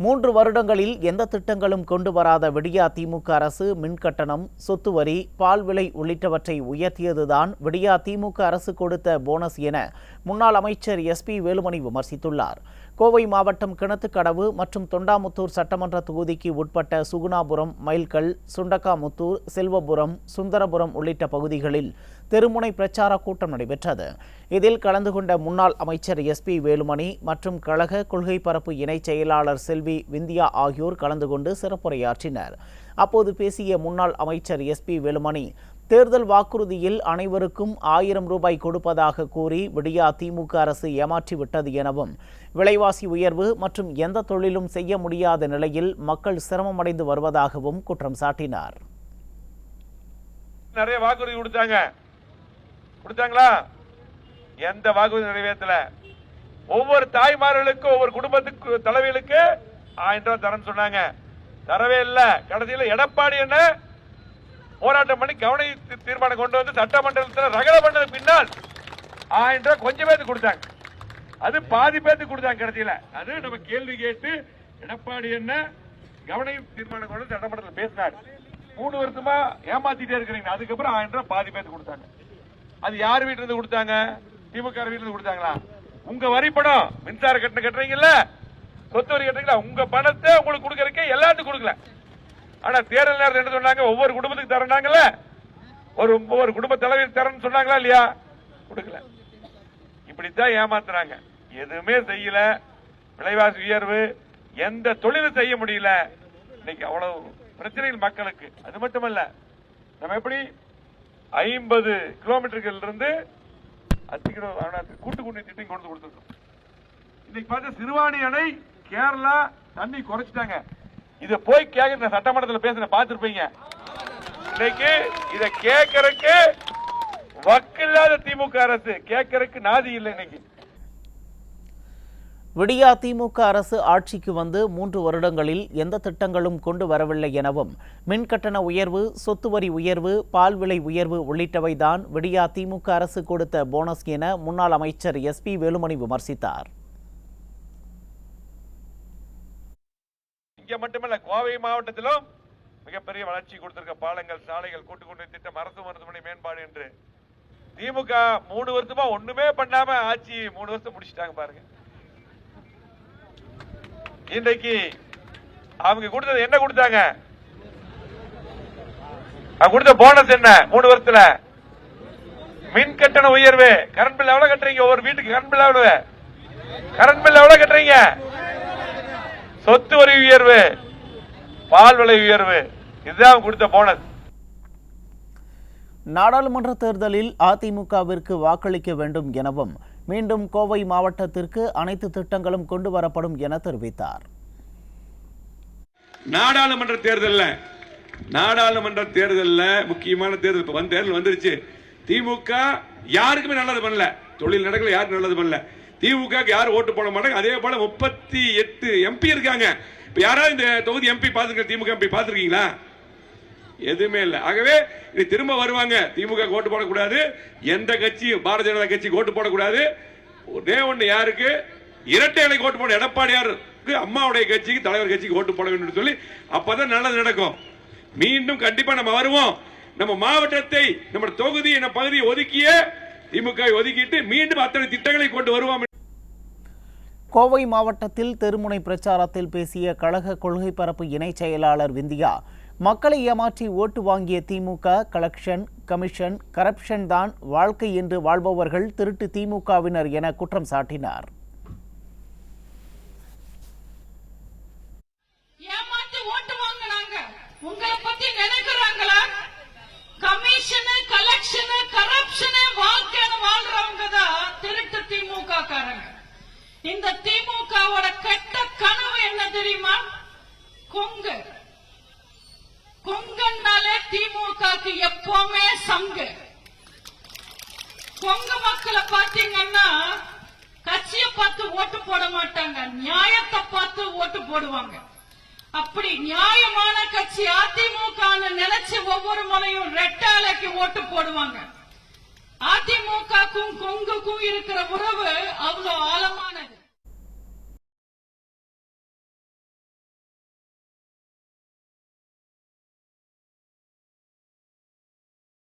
3 வருடங்களில் எந்த திட்டங்களும் கொண்டு வராத விடியா திமுக அரசு மின்கட்டணம், சொத்து வரி, பால் விலை உள்ளிட்டவற்றை உயர்த்தியதுதான் விடியா திமுக அரசு கொடுத்த போனஸ் என முன்னாள் அமைச்சர் SP வேலுமணி விமர்சித்துள்ளார். கோவை மாவட்டம் கிணத்துக்கடவு மற்றும் தொண்டாமுத்தூர் சட்டமன்ற தொகுதிக்கு உட்பட்ட சுகுணாபுரம், மைல்கல், சுண்டக்காமுத்தூர், செல்வபுரம், சுந்தரபுரம் உள்ளிட்ட பகுதிகளில் தெருமுனை பிரச்சார கூட்டம் நடைபெற்றது. இதில் கலந்து கொண்ட முன்னாள் அமைச்சர் SP வேலுமணி மற்றும் கழக கொள்கை பரப்பு இணைச் செயலாளர் செல்வி விந்தியா ஆகியோர் கலந்து கொண்டு சிறப்புரையாற்றினர். அப்போது பேசிய முன்னாள் அமைச்சர் SP வேலுமணி, தேர்தல் வாக்குறுதியில் அனைவருக்கும் 1000 ரூபாய் கொடுப்பதாக கூறி விடியா திமுக அரசு ஏமாற்றிவிட்டது எனவும், விலைவாசி உயர்வு மற்றும் எந்த தொழிலும் செய்ய முடியாத நிலையில் மக்கள் சிரமமடைந்து வருவதாகவும் குற்றம் சாட்டினார். நிறைய வாக்குறுதி கொடுத்தாங்களா? எந்த வாக்குறுதி நிறைவேற்றல. ஒவ்வொரு தாய்மார்களுக்கும், ஒவ்வொரு குடும்பத்துக்கு தலைவிகளுக்கு 1000 ரூபாய் தரேன்னு சொன்னாங்க, தரவே இல்லை. கடைசியில் எடப்பாடி என்ன போராட்டம் பண்ணி கவன தீர்மானம் கொண்டு வந்து சட்டமன்றத்தில் ரகல பண்ணது பின்னால் 1000 ரூபாய் கொஞ்சம் பேருக்கு கொடுத்தாங்க. அது பாதி பேருக்கு கொடுத்தாங்க. கடைசியில் அது நம்ம கேள்வி கேட்டு எடப்பாடி என்ன கவன தீர்மானம் கொண்டு சட்டமன்றத்தில் பேசினார். 3 வருஷமா ஏமாத்திட்டே இருக்கிறீங்க. அதுக்கப்புறம் 1000 ரூபாய் பாதி பேருக்கு கொடுத்தாங்க. அது யார் வீட்டுல இருந்து கொடுத்தாங்க? திமுக வீட்டுல இருந்து கொடுத்தாங்களா? உங்க வரி பணம், மின்சார கட்டணம் கட்டுறீங்கல்ல, சொத்து வரி கட்டுறீங்களா, உங்க பணத்தை உங்களுக்கு கொடுக்கறதுக்கு எல்லாத்துக்கும் கொடுக்கல. ஆனா தேர்தல் நேரத்தில் என்ன சொன்னாங்க? ஒவ்வொரு குடும்பத்துக்கு தரனாங்கல்ல, ஒவ்வொரு குடும்ப தலைவர் தரன்னு சொன்னாங்களா இல்லையா? கொடுக்கல. இப்படித்தான் ஏமாத்துறாங்க. எதுவுமே செய்யல. விலைவாசி உயர்வு, எந்த தொழிலும் செய்ய முடியல. இன்னைக்கு அவ்வளவு பிரச்சனைகள் மக்களுக்கு. அது மட்டுமல்ல, நம்ம எப்படி 50 கிலோமீட்டர்கள் இருந்து கூட்டு குடிநீர் திட்டம் கொண்டு கொடுத்துருக்கோம். இன்னைக்கு பார்த்து சிறுவாணி அணை கேரளா தண்ணி குறைச்சிட்டாங்க. இத போய் கேட்க சட்டமன்றத்தில் பேசுற பார்த்திருப்பீங்க. இன்னைக்கு இத கேட்கறதுக்கு வக்கில்லாத திமுக அரசு, கேட்கறதுக்கு நாதி இல்லை. இன்னைக்கு விடியா திமுக அரசு ஆட்சிக்கு வந்து 3 வருடங்களில் எந்த திட்டங்களும் கொண்டு வரவில்லை எனவும், மின்கட்டண உயர்வு, சொத்து வரி உயர்வு, பால் விலை உயர்வு உள்ளிட்டவைதான் விடியா திமுக அரசு கொடுத்த போனஸ் என முன்னாள் அமைச்சர் SP வேலுமணி விமர்சித்தார். இங்க மட்டுமல்ல, கோவை மாவட்டத்திலும் மிகப்பெரிய வளர்ச்சி கொடுத்திருக்க பாலங்கள், சாலைகள், கூட்டு குடிநீர் திட்டம், அரசு மருத்துவமனை மேம்பாடு என்று திமுக 3 வருஷமா ஒண்ணுமே பண்ணாம ஆட்சி 3 வருஷம் முடிச்சிட்டாங்க பாருங்க. இன்றைக்கு அவங்க கொடுத்தது என்ன கொடுத்தாங்க? அவங்க கொடுத்த போனஸ் என்ன? 3 வருஷத்துல மின் கட்டண உயர்வு. கரண்ட் பில் எவ்வளவு கட்டுறீங்க? ஒவ்வொரு வீட்டுக்கு கரண்ட் பில் எவ்வளவு? கரண்ட் பில் எவ்வளவு கட்டுறீங்க? சொத்து வரி உயர்வு, பால் விலை உயர்வு, இதுதான் கொடுத்த போனஸ். நாடாளுமன்ற தேர்தலில் அதிமுகவிற்கு வாக்களிக்க வேண்டும் எனவும், மீண்டும் கோவை மாவட்டத்திற்கு அனைத்து திட்டங்களும் கொண்டு வரப்படும் என தெரிவித்தார். நாடாளுமன்ற தேர்தலில் முக்கியமான தேர்தல் தேர்தல் வந்துருச்சு. திமுக யாருக்குமே நல்லது பண்ணல. தொழில் நடக்கல, யாருக்கு நல்லது பண்ணல. திமுக யாரும் ஓட்டு போட மாட்டாங்க. அதே போல 38 MP இருக்காங்க. இப்ப யாராவது இந்த தொகுதி MP பாத்துருக்க? திமுக MP பாத்துருக்கீங்களா? எதுவுமே இல்லை. ஆகவே இது திரும்ப வருவாங்க. திமுக ஓட்டு போடக்கூடாது. எந்த கட்சி, பாரதிய ஜனதா கட்சி ஓட்டு போடக்கூடாது. ஒரே ஒண்ணு யாருக்கு? இரட்டை இலைக்கு ஓட்டு போட, எடப்பாடியாருக்கு, அம்மாவுடைய கட்சிக்கு, தலைவர் கட்சிக்கு ஓட்டு போட வேண்டும் சொல்லி அப்பதான் நல்லது நடக்கும். மீண்டும் கண்டிப்பா நம்ம வருவோம். நம்ம மாவட்டத்தை, நம்ம தொகுதி, நம்ம பகுதியை ஒதுக்கிய திமுக ஒதுக்கிட்டு மீண்டும் அத்தனை திட்டங்களை கொண்டு வருவோம். கோவை மாவட்டத்தில் தெருமுனை பிரச்சாரத்தில் பேசிய கழக கொள்கை பரப்பு இணைச் செயலாளர் விந்தியா, மக்களை ஏமாற்றி ஓட்டு வாங்கிய திமுக கலெக்ஷன், கமிஷன், கரப்ஷன் தான் வாழ்க்கை என்று வாழ்பவர்கள் திருட்டு திமுகவினர் என குற்றம் சாட்டினார். இந்த திமுகவோட கெட்ட கனவு என்ன தெரியுமா? கொங்கன்னாலே திமுகக்கு எப்பவுமே சங்கு. கொங்க மக்களை பாத்தீங்கன்னா கட்சியை பார்த்து ஓட்டு போட மாட்டாங்க, நியாயத்தை பார்த்து ஓட்டு போடுவாங்க. அப்படி நியாயமான கட்சி அதிமுக நினைச்சு ஒவ்வொரு முறையும் ரெட்டாலைக்கு ஓட்டு போடுவாங்க. அதிமுகக்கும் கொங்குக்கும் இருக்கிற உறவு அவ்வளவு ஆழமானது.